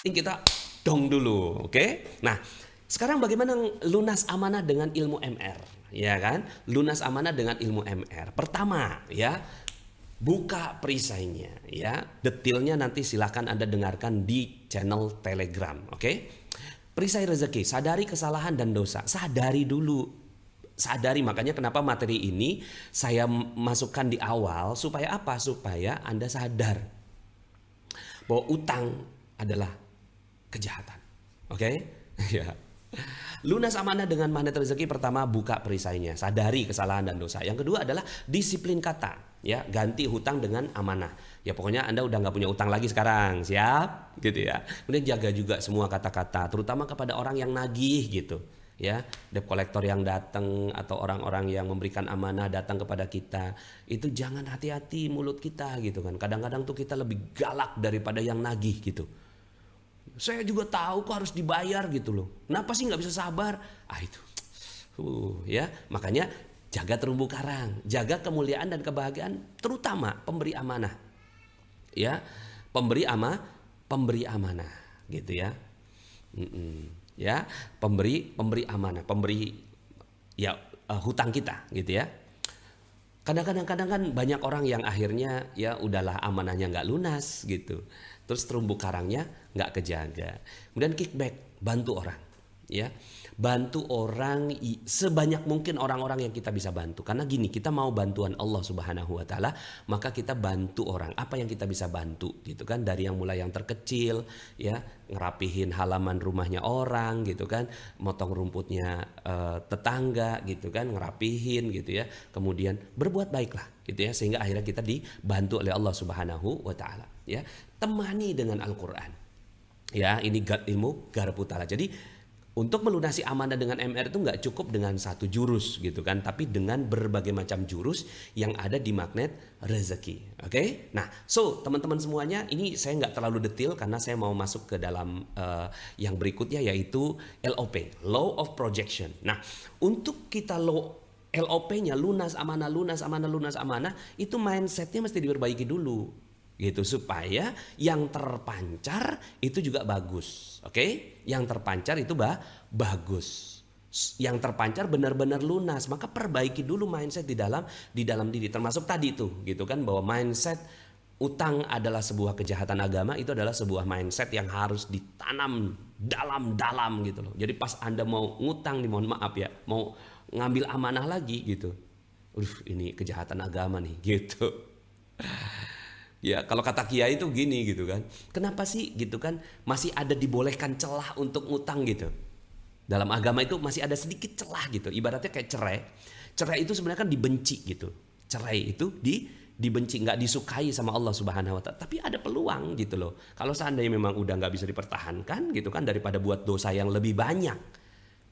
kita dong dulu, oke? Nah, sekarang bagaimana lunas amanah dengan ilmu MR, ya kan? Lunas amanah dengan ilmu MR. Pertama, ya, buka perisainya, ya. Detailnya nanti silakan Anda dengarkan di channel Telegram, oke? Perisai rezeki, sadari kesalahan dan dosa. Sadari dulu. Sadari, makanya kenapa materi ini saya masukkan di awal supaya apa? Supaya Anda sadar bahwa utang adalah kejahatan. Oke? Ya. Lunas amanah dengan magnet rezeki, pertama buka perisainya, sadari kesalahan dan dosa. Yang kedua adalah disiplin kata, ya, ganti hutang dengan amanah. Ya pokoknya Anda udah nggak punya utang lagi sekarang, siap? Gitu ya. Kemudian jaga juga semua kata-kata, terutama kepada orang yang nagih gitu. Ya, debt collector yang datang atau orang-orang yang memberikan amanah datang kepada kita, itu jangan hati-hati mulut kita gitu kan. Kadang-kadang tuh kita lebih galak daripada yang nagih gitu. Saya juga tahu kok harus dibayar gitu loh. Kenapa sih nggak bisa sabar? Ah itu, ya makanya jaga terumbu karang, jaga kemuliaan dan kebahagiaan, terutama pemberi amanah, ya pemberi amanah, gitu ya, ya pemberi amanah, pemberi ya hutang kita, gitu ya. Kadang-kadang kan banyak orang yang akhirnya ya udahlah amanahnya nggak lunas gitu. Terus terumbu karangnya nggak kejaga. Kemudian kickback, bantu orang. Ya, bantu orang sebanyak mungkin orang-orang yang kita bisa bantu. Karena gini, kita mau bantuan Allah Subhanahu Wa Taala, maka kita bantu orang. Apa yang kita bisa bantu, gitu kan? Dari yang mulai yang terkecil, ya, ngerapihin halaman rumahnya orang, gitu kan? Motong rumputnya tetangga, gitu kan? Ngerapihin, gitu ya. Kemudian berbuat baiklah, gitu ya. Sehingga akhirnya kita dibantu oleh Allah Subhanahu Wa Taala. Ya, temani dengan Al-Quran. Ya, ini ilmu garpu utara. Jadi untuk melunasi amanah dengan MR itu nggak cukup dengan satu jurus gitu kan, tapi dengan berbagai macam jurus yang ada di magnet rezeki. Oke? Nah, so teman-teman semuanya, ini saya nggak terlalu detail karena saya mau masuk ke dalam yang berikutnya, yaitu LOP, Law of Projection. Nah, untuk kita LOP-nya, lunas amanah, lunas amanah, lunas amanah, itu mindsetnya mesti diperbaiki dulu gitu, supaya yang terpancar itu juga bagus. Oke? Yang terpancar itu bagus. Yang terpancar benar-benar lunas, maka perbaiki dulu mindset di dalam diri, termasuk tadi itu gitu kan, bahwa mindset utang adalah sebuah kejahatan agama, itu adalah sebuah mindset yang harus ditanam dalam-dalam gitu loh. Jadi pas Anda mau ngutang nih, mohon maaf ya, mau ngambil amanah lagi gitu, ini kejahatan agama nih gitu. Ya, kalau kata kiai itu gini gitu kan. Kenapa sih gitu kan masih ada dibolehkan celah untuk ngutang gitu. Dalam agama itu masih ada sedikit celah gitu. Ibaratnya kayak cerai. Cerai itu sebenarnya kan dibenci gitu. Cerai itu dibenci, nggak disukai sama Allah Subhanahu Wa Taala. Tapi ada peluang gitu loh. Kalau seandainya memang udah nggak bisa dipertahankan gitu kan, daripada buat dosa yang lebih banyak.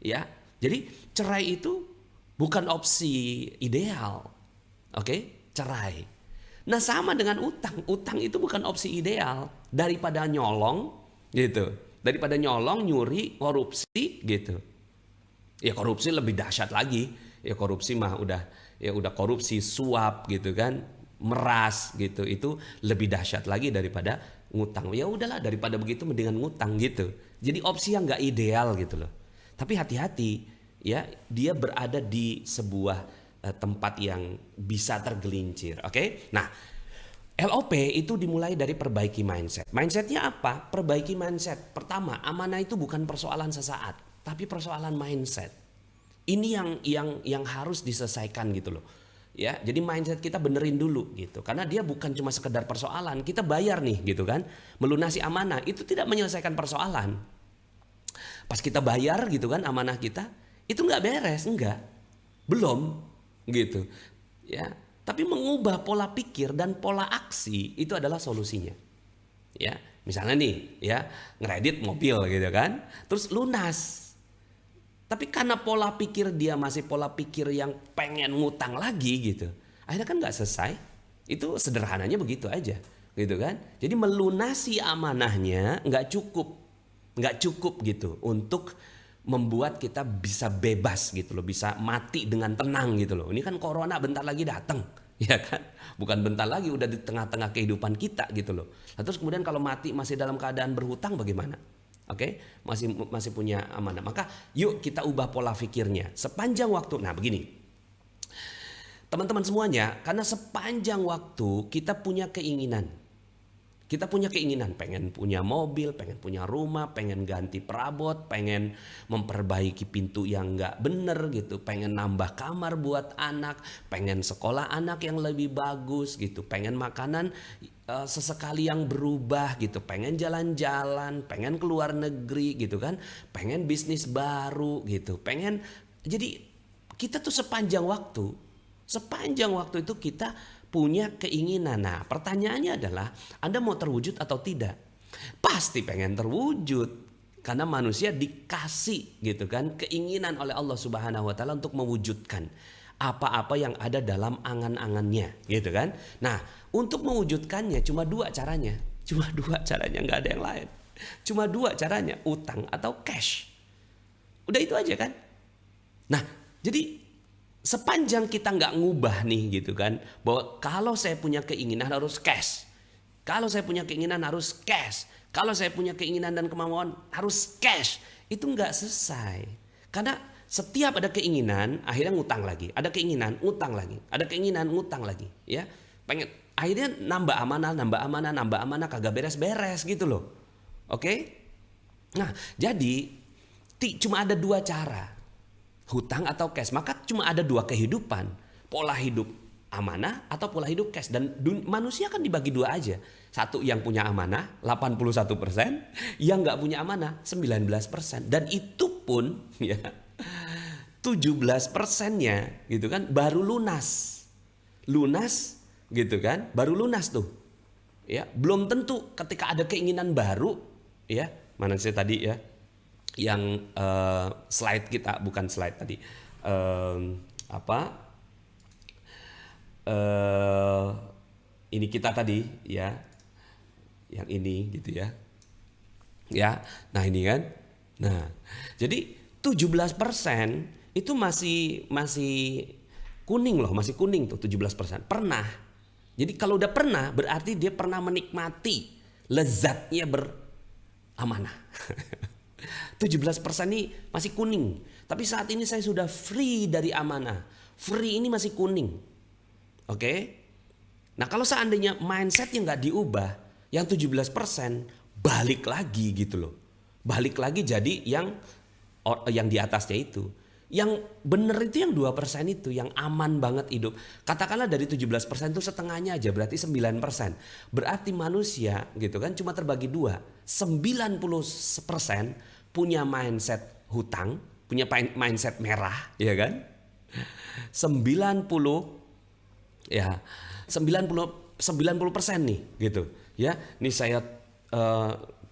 Ya, jadi cerai itu bukan opsi ideal. Oke, cerai. Nah sama dengan utang, utang itu bukan opsi ideal, daripada nyolong gitu, daripada nyolong, nyuri, korupsi gitu. Ya korupsi lebih dahsyat lagi, ya korupsi mah udah korupsi, suap gitu kan, meras gitu, itu lebih dahsyat lagi daripada ngutang. Ya udahlah, daripada begitu mendingan ngutang gitu. Jadi opsi yang nggak ideal gitu loh. Tapi hati-hati ya, dia berada di sebuah tempat yang bisa tergelincir. Oke? Nah, LOP itu dimulai dari perbaiki mindset. Mindsetnya apa? Perbaiki mindset. Pertama, amanah itu bukan persoalan sesaat, tapi persoalan mindset. Ini yang harus diselesaikan gitu loh. Ya, jadi mindset kita benerin dulu gitu. Karena dia bukan cuma sekedar persoalan, kita bayar nih gitu kan. Melunasi amanah itu tidak menyelesaikan persoalan. Pas kita bayar gitu kan amanah kita, itu nggak beres, enggak. Belum gitu. Ya, tapi mengubah pola pikir dan pola aksi itu adalah solusinya. Ya, misalnya nih, ya, ngeredit mobil gitu kan, terus lunas. Tapi karena pola pikir dia masih pola pikir yang pengen ngutang lagi gitu, akhirnya kan nggak selesai. Itu sederhananya begitu aja, gitu kan. Jadi melunasi amanahnya nggak cukup gitu untuk membuat kita bisa bebas gitu loh, bisa mati dengan tenang gitu loh. Ini kan corona bentar lagi datang ya kan? Bukan bentar lagi, udah di tengah-tengah kehidupan kita gitu loh. Nah, terus kemudian kalau mati masih dalam keadaan berhutang bagaimana? Oke, masih punya amanah. Maka yuk kita ubah pola pikirnya. Sepanjang waktu, nah begini, teman-teman semuanya, karena sepanjang waktu kita punya keinginan. Kita punya keinginan, pengen punya mobil, pengen punya rumah, pengen ganti perabot, pengen memperbaiki pintu yang nggak bener gitu, pengen nambah kamar buat anak, pengen sekolah anak yang lebih bagus gitu, pengen makanan sesekali yang berubah gitu, pengen jalan-jalan, pengen keluar negeri gitu kan, pengen bisnis baru gitu, pengen. Jadi kita tuh sepanjang waktu itu kita punya keinginan. Nah, pertanyaannya adalah Anda mau terwujud atau tidak? Pasti pengen terwujud karena manusia dikasih gitu kan keinginan oleh Allah Subhanahu wa taala untuk mewujudkan apa-apa yang ada dalam angan-angannya gitu kan. Nah, untuk mewujudkannya cuma dua caranya. Nggak ada yang lain. Cuma dua caranya, utang atau cash. Udah itu aja kan. Nah, jadi sepanjang kita nggak ngubah nih gitu kan, bahwa kalau saya punya keinginan harus cash, kalau saya punya keinginan harus cash, kalau saya punya keinginan dan kemauan harus cash, itu nggak selesai. Karena setiap ada keinginan akhirnya ngutang lagi, ada keinginan ngutang lagi, ada keinginan ngutang lagi, ya pengen akhirnya nambah amanah kagak beres-beres gitu loh. Oke? Nah, jadi cuma ada dua cara, hutang atau cash. Maka cuma ada dua kehidupan, pola hidup amanah atau pola hidup cash. Dan manusia kan dibagi dua aja. Satu yang punya amanah 81%, yang nggak punya amanah 19%. Dan itu pun ya 17%-nya gitu kan baru lunas gitu kan, baru lunas tuh. Ya, belum tentu ketika ada keinginan baru, ya. Mana sih tadi ya? Yang slide kita, bukan slide tadi, ini kita tadi ya, yang ini gitu ya, nah ini kan, nah jadi 17% itu masih kuning loh, masih kuning tuh 17%, pernah. Jadi kalau udah pernah berarti dia pernah menikmati lezatnya beramanah. 17% ini masih kuning. Tapi saat ini saya sudah free dari amanah. Free ini masih kuning. Oke? Nah, kalau seandainya mindset yang nggak diubah, yang 17% balik lagi gitu loh. Balik lagi jadi yang di atasnya itu. Yang bener itu yang 2% itu, yang aman banget hidup. Katakanlah dari 17% itu setengahnya aja, berarti 9%. Berarti manusia gitu kan cuma terbagi dua. 90% punya mindset hutang, punya mindset merah, ya kan? 90% nih gitu. Ya, ini saya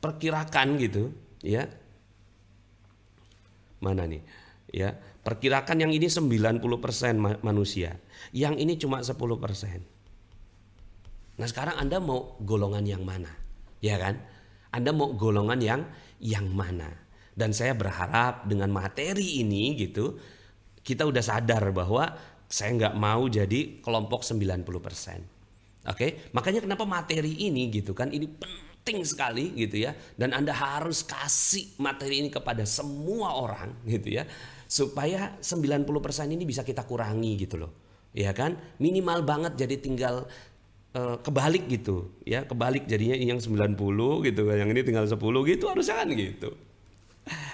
perkirakan gitu, ya. Mana nih? Ya, perkirakan yang ini 90% manusia, yang ini cuma 10%. Nah, sekarang Anda mau golongan yang mana? Ya kan? Anda mau golongan yang mana? Dan saya berharap dengan materi ini gitu, kita udah sadar bahwa saya nggak mau jadi kelompok 90%. Oke? Makanya kenapa materi ini gitu kan, ini penting sekali gitu ya. Dan Anda harus kasih materi ini kepada semua orang gitu ya. Supaya 90% ini bisa kita kurangi gitu loh. Ya kan? Minimal banget, jadi tinggal kebalik gitu ya, kebalik jadinya yang 90 gitu, yang ini tinggal 10 gitu, harusnya kan gitu.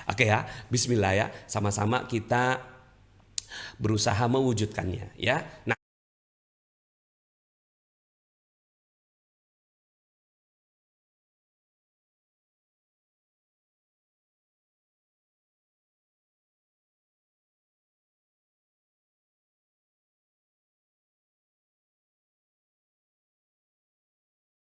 Oke ya, bismillah ya, sama-sama kita berusaha mewujudkannya ya. Nah,